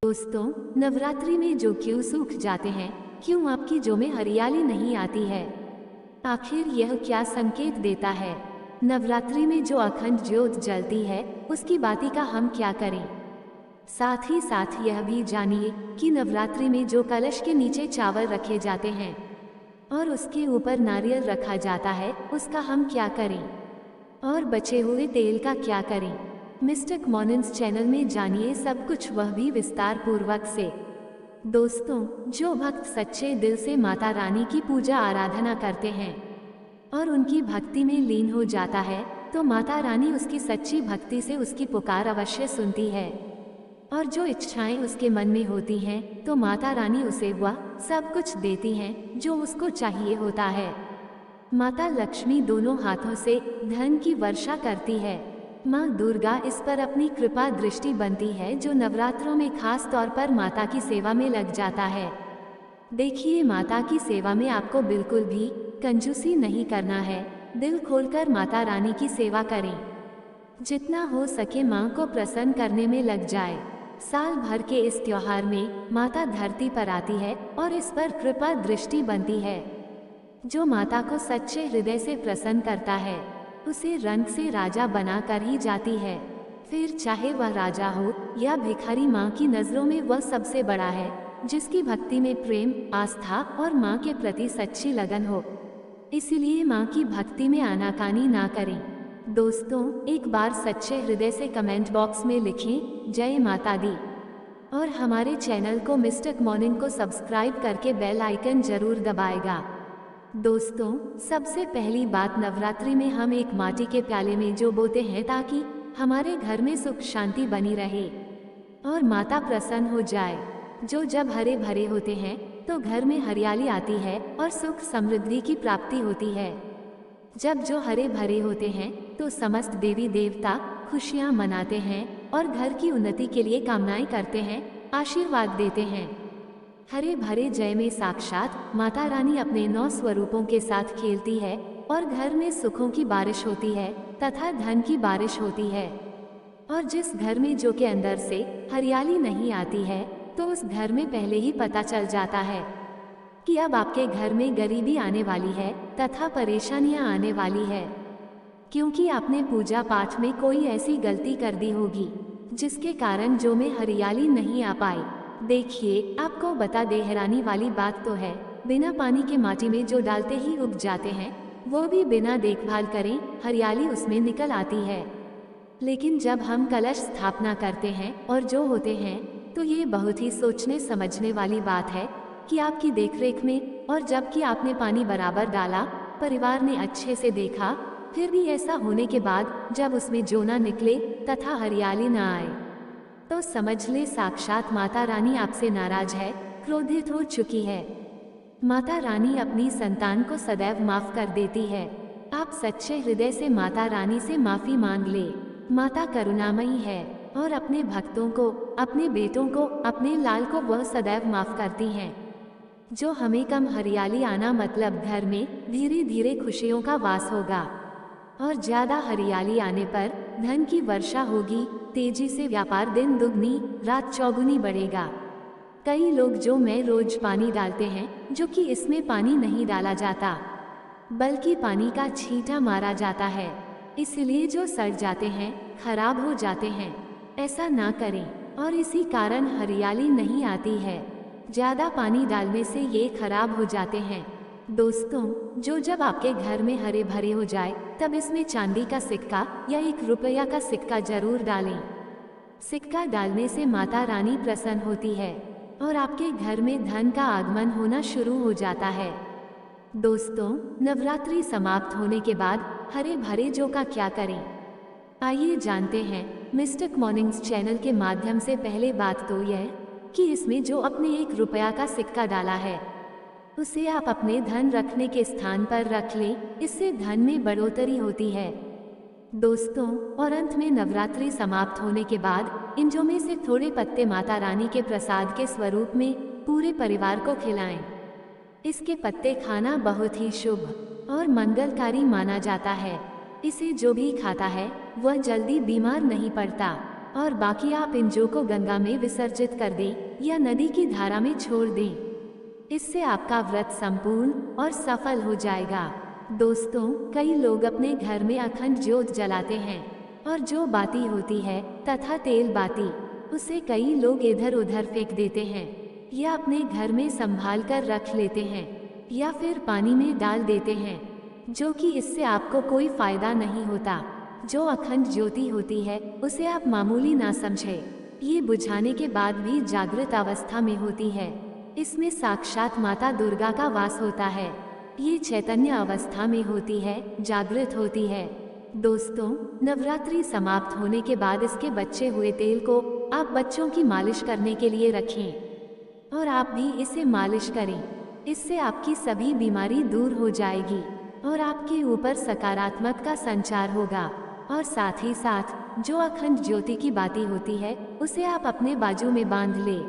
दोस्तों, नवरात्रि में जो क्यों सूख जाते हैं, क्यों आपकी जो में हरियाली नहीं आती है, आखिर यह क्या संकेत देता है? नवरात्रि में जो अखंड ज्योत जलती है, उसकी बाती का हम क्या करें? साथ ही साथ यह भी जानिए कि नवरात्रि में जो कलश के नीचे चावल रखे जाते हैं और उसके ऊपर नारियल रखा जाता है, उसका हम क्या करें और बचे हुए तेल का क्या करें? मिस्टिक मॉर्निंग्स चैनल में जानिए सब कुछ, वह भी विस्तार पूर्वक से। दोस्तों, जो भक्त सच्चे दिल से माता रानी की पूजा आराधना करते हैं और उनकी भक्ति में लीन हो जाता है, तो माता रानी उसकी सच्ची भक्ति से उसकी पुकार अवश्य सुनती है और जो इच्छाएं उसके मन में होती हैं, तो माता रानी उसे वह सब कुछ देती हैं जो उसको चाहिए होता है। माता लक्ष्मी दोनों हाथों से धन की वर्षा करती है। माँ दुर्गा इस पर अपनी कृपा दृष्टि बनती है, जो नवरात्रों में खास तौर पर माता की सेवा में लग जाता है। देखिए, माता की सेवा में आपको बिल्कुल भी कंजूसी नहीं करना है। दिल खोलकर माता रानी की सेवा करें। जितना हो सके माँ को प्रसन्न करने में लग जाए। साल भर के इस त्योहार में माता धरती पर आती है और इस पर कृपा दृष्टि बनती है। जो माता को सच्चे हृदय से प्रसन्न करता है, उसे रंग से राजा बना कर ही जाती है। फिर चाहे वह राजा हो या भिखारी, माँ की नजरों में वह सबसे बड़ा है, जिसकी भक्ति में प्रेम, आस्था और माँ के प्रति सच्ची लगन हो। इसीलिए माँ की भक्ति में आनाकानी ना करें। दोस्तों, एक बार सच्चे हृदय से कमेंट बॉक्स में लिखें जय माता दी और हमारे चैनल को मिस्टिक मॉर्निंग को सब्सक्राइब करके बेल आइकन जरूर दबाएगा। दोस्तों, सबसे पहली बात, नवरात्रि में हम एक माटी के प्याले में जो बोते हैं ताकि हमारे घर में सुख शांति बनी रहे और माता प्रसन्न हो जाए। जो जब हरे भरे होते हैं तो घर में हरियाली आती है और सुख समृद्धि की प्राप्ति होती है। जब जो हरे भरे होते हैं तो समस्त देवी देवता खुशियां मनाते हैं और घर की उन्नति के लिए कामनाएं करते हैं, आशीर्वाद देते हैं। हरे भरे जय में साक्षात माता रानी अपने 9 स्वरूपों के साथ खेलती है और घर में सुखों की बारिश होती है तथा धन की बारिश होती है। और जिस घर में जो के अंदर से हरियाली नहीं आती है, तो उस घर में पहले ही पता चल जाता है कि अब आपके घर में गरीबी आने वाली है तथा परेशानियां आने वाली है, क्योंकि आपने पूजा पाठ में कोई ऐसी गलती कर दी होगी जिसके कारण जो में हरियाली नहीं आ पाई। देखिए, आपको बता दे, हैरानी वाली बात तो है, बिना पानी के माटी में जो डालते ही उग जाते हैं, वो भी बिना देखभाल करें हरियाली उसमें निकल आती है। लेकिन जब हम कलश स्थापना करते हैं और जो होते हैं, तो ये बहुत ही सोचने समझने वाली बात है कि आपकी देखरेख में, और जबकि आपने पानी बराबर डाला, परिवार ने अच्छे से देखा, फिर भी ऐसा होने के बाद जब उसमें जो ना निकले तथा हरियाली ना आए, तो समझ ले साक्षात माता रानी आपसे नाराज है, क्रोधित हो चुकी है। माता रानी अपनी संतान को सदैव माफ कर देती है। आप सच्चे हृदय से माता रानी से माफी मांग ले। माता करुणामयी है और अपने भक्तों को, अपने बेटों को, अपने लाल को वह सदैव माफ करती हैं। जो हमें कम हरियाली आना मतलब घर में धीरे धीरे खुशियों का वास होगा और ज्यादा हरियाली आने पर धन की वर्षा होगी, तेजी से व्यापार दिन दुगनी रात चौगुनी बढ़ेगा। कई लोग जो में रोज पानी डालते हैं, जो कि इसमें पानी नहीं डाला जाता बल्कि पानी का छींटा मारा जाता है, इसलिए जो सड़ जाते हैं, खराब हो जाते हैं। ऐसा ना करें और इसी कारण हरियाली नहीं आती है। ज्यादा पानी डालने से ये खराब हो जाते हैं। दोस्तों, जो जब आपके घर में हरे भरे हो जाए, तब इसमें चांदी का सिक्का या 1 रुपया का सिक्का जरूर डालें। सिक्का डालने से माता रानी प्रसन्न होती है और आपके घर में धन का आगमन होना शुरू हो जाता है। दोस्तों, नवरात्रि समाप्त होने के बाद हरे भरे जौ का क्या करें, आइए जानते हैं मिस्टिक मॉर्निंग्स चैनल के माध्यम से। पहले बात तो यह कि इसमें जो अपने 1 रुपया का सिक्का डाला है, उसे आप अपने धन रखने के स्थान पर रख लें, इससे धन में बढ़ोतरी होती है। दोस्तों, और अंत में नवरात्रि समाप्त होने के बाद इन जौ में से थोड़े पत्ते माता रानी के प्रसाद के स्वरूप में पूरे परिवार को खिलाएं। इसके पत्ते खाना बहुत ही शुभ और मंगलकारी माना जाता है। इसे जो भी खाता है वह जल्दी बीमार नहीं पड़ता और बाकी आप इन जौ को गंगा में विसर्जित कर दें या नदी की धारा में छोड़ दें। इससे आपका व्रत संपूर्ण और सफल हो जाएगा। दोस्तों, कई लोग अपने घर में अखंड ज्योत जलाते हैं और जो बाती होती है तथा तेल बाती, उसे कई लोग इधर उधर फेंक देते हैं या अपने घर में संभाल कर रख लेते हैं या फिर पानी में डाल देते हैं, जो कि इससे आपको कोई फायदा नहीं होता। जो अखंड ज्योति होती है उसे आप मामूली ना समझें। ये बुझाने के बाद भी जागृत अवस्था में होती है। इसमें साक्षात माता दुर्गा का वास होता है। ये चैतन्य अवस्था में होती है, जागृत होती है। दोस्तों, नवरात्रि समाप्त होने के बाद इसके बचे हुए तेल को आप बच्चों की मालिश करने के लिए रखें और आप भी इसे मालिश करें। इससे आपकी सभी बीमारी दूर हो जाएगी और आपके ऊपर सकारात्मक का संचार होगा। और साथ ही साथ जो अखंड ज्योति की बाती होती है उसे आप अपने बाजू में बांध ले।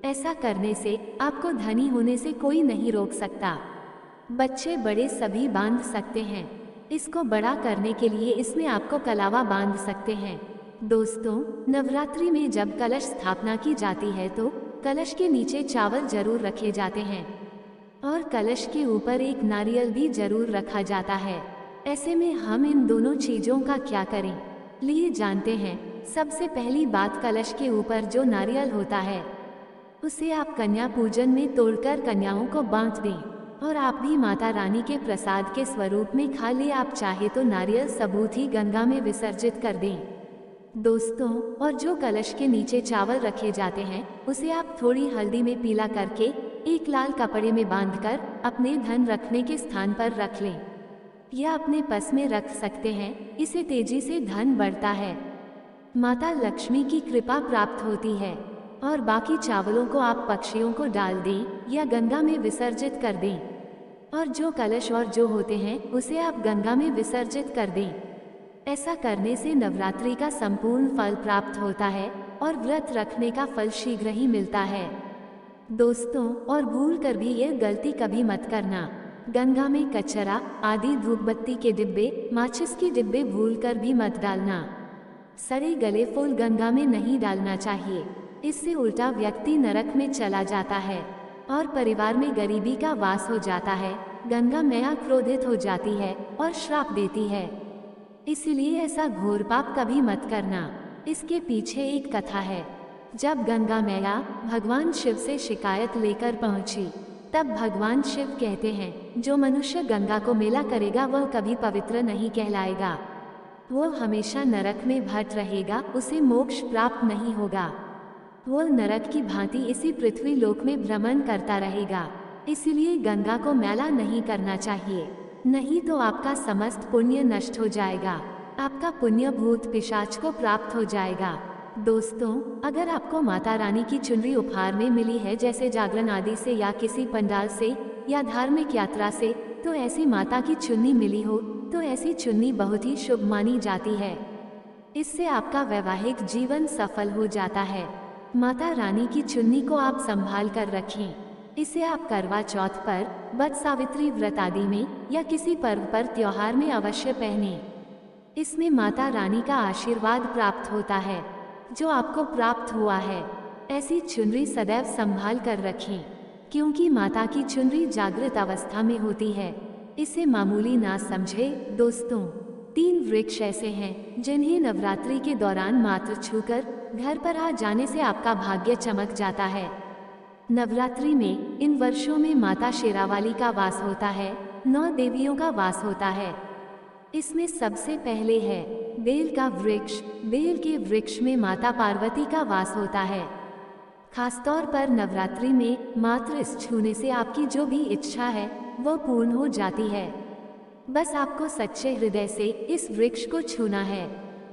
ऐसा करने से आपको धनी होने से कोई नहीं रोक सकता। बच्चे बड़े सभी बांध सकते हैं। इसको बड़ा करने के लिए इसमें आपको कलावा बांध सकते हैं। दोस्तों, नवरात्रि में जब कलश स्थापना की जाती है तो कलश के नीचे चावल जरूर रखे जाते हैं और कलश के ऊपर एक नारियल भी जरूर रखा जाता है। ऐसे में हम इन दोनों चीजों का क्या करें, लिए जानते हैं। सबसे पहली बात, कलश के ऊपर जो नारियल होता है उसे आप कन्या पूजन में तोड़कर कन्याओं को बांट दें और आप भी माता रानी के प्रसाद के स्वरूप में खा ले। आप चाहे तो नारियल सबूत ही गंगा में विसर्जित कर दें। दोस्तों, और जो कलश के नीचे चावल रखे जाते हैं उसे आप थोड़ी हल्दी में पीला करके एक लाल कपड़े में बांधकर अपने धन रखने के स्थान पर रख लें या अपने पस में रख सकते हैं। इससे तेजी से धन बढ़ता है, माता लक्ष्मी की कृपा प्राप्त होती है। और बाकी चावलों को आप पक्षियों को डाल दें या गंगा में विसर्जित कर दें और जो कलश और जो होते हैं उसे आप गंगा में विसर्जित कर दें। ऐसा करने से नवरात्रि का संपूर्ण फल प्राप्त होता है और व्रत रखने का फल शीघ्र ही मिलता है। दोस्तों, और भूल कर भी यह गलती कभी मत करना। गंगा में कचरा आदि धूपबत्ती के डिब्बे, माचिस के डिब्बे भूल कर भी मत डालना। सड़े गले फूल गंगा में नहीं डालना चाहिए। इससे उल्टा व्यक्ति नरक में चला जाता है और परिवार में गरीबी का वास हो जाता है। गंगा मैया क्रोधित हो जाती है और श्राप देती है। इसलिए ऐसा घोर पाप कभी मत करना। इसके पीछे एक कथा है। जब गंगा मैया भगवान शिव से शिकायत लेकर पहुंची, तब भगवान शिव कहते हैं, जो मनुष्य गंगा को मेला करेगा वह कभी पवित्र नहीं कहलाएगा, वो हमेशा नरक में भट रहेगा, उसे मोक्ष प्राप्त नहीं होगा। वो नरक की भांति इसी पृथ्वी लोक में भ्रमण करता रहेगा। इसलिए गंगा को मैला नहीं करना चाहिए, नहीं तो आपका समस्त पुण्य नष्ट हो जाएगा, आपका पुण्य भूत पिशाच को प्राप्त हो जाएगा। दोस्तों, अगर आपको माता रानी की चुनरी उपहार में मिली है, जैसे जागरण आदि से या किसी पंडाल से या धार्मिक यात्रा से, तो ऐसी माता की चुन्नी मिली हो तो ऐसी चुन्नी बहुत ही शुभ मानी जाती है। इससे आपका वैवाहिक जीवन सफल हो जाता है। माता रानी की चुन्नी को आप संभाल कर रखें। इसे आप करवा चौथ पर, वट सावित्री व्रत आदि में या किसी पर्व पर, त्योहार में अवश्य पहने। इसमें माता रानी का आशीर्वाद प्राप्त होता है जो आपको प्राप्त हुआ है। ऐसी चुनरी सदैव संभाल कर रखें, क्योंकि माता की चुनरी जागृत अवस्था में होती है। इसे मामूली ना समझे। दोस्तों, 3 वृक्ष ऐसे हैं जिन्हें नवरात्रि के दौरान मात्र छूकर घर पर आ जाने से आपका भाग्य चमक जाता है। नवरात्रि में इन वर्षों में माता शेरावाली का वास होता है, 9 देवियों का वास होता है। इसमें सबसे पहले है बेल का वृक्ष। बेल के वृक्ष में माता पार्वती का वास होता है। खासतौर पर नवरात्रि में मात्र इस छूने से आपकी जो भी इच्छा है वह पूर्ण हो जाती है। बस आपको सच्चे हृदय से इस वृक्ष को छूना है।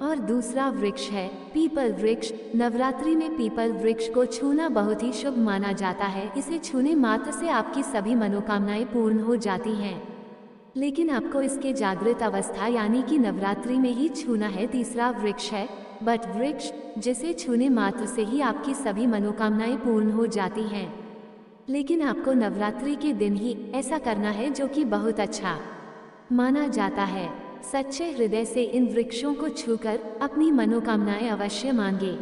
और दूसरा वृक्ष है पीपल वृक्ष। नवरात्रि में पीपल वृक्ष को छूना बहुत ही शुभ माना जाता है। इसे छूने मात्र से आपकी सभी मनोकामनाएं पूर्ण हो जाती हैं। लेकिन आपको इसके जागृत अवस्था यानी कि नवरात्रि में ही छूना है। तीसरा वृक्ष है बट वृक्ष, जिसे छूने मात्र से ही आपकी सभी मनोकामनाएं पूर्ण हो जाती हैं। लेकिन आपको नवरात्रि के दिन ही ऐसा करना है, जो कि बहुत अच्छा माना जाता है। सच्चे हृदय से इन वृक्षों को छूकर अपनी मनोकामनाएं अवश्य मांगे।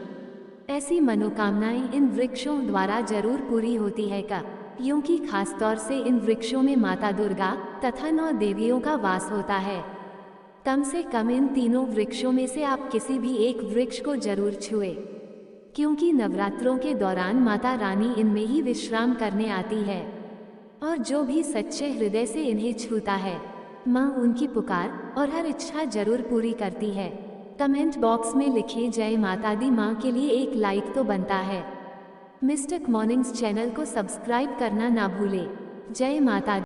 ऐसी मनोकामनाएं इन वृक्षों द्वारा जरूर पूरी होती है क्योंकि खासतौर से इन वृक्षों में माता दुर्गा तथा 9 देवियों का वास होता है। कम से कम इन तीनों वृक्षों में से आप किसी भी एक वृक्ष को जरूर छुए, क्योंकि नवरात्रों के दौरान माता रानी इनमें ही विश्राम करने आती है और जो भी सच्चे हृदय से इन्हें छूता है माँ उनकी पुकार और हर इच्छा जरूर पूरी करती है। कमेंट बॉक्स में लिखिए जय माता दी माँ के लिए एक लाइक तो बनता है। मिस्टिक मॉर्निंग्स चैनल को सब्सक्राइब करना ना भूले। जय माता दी।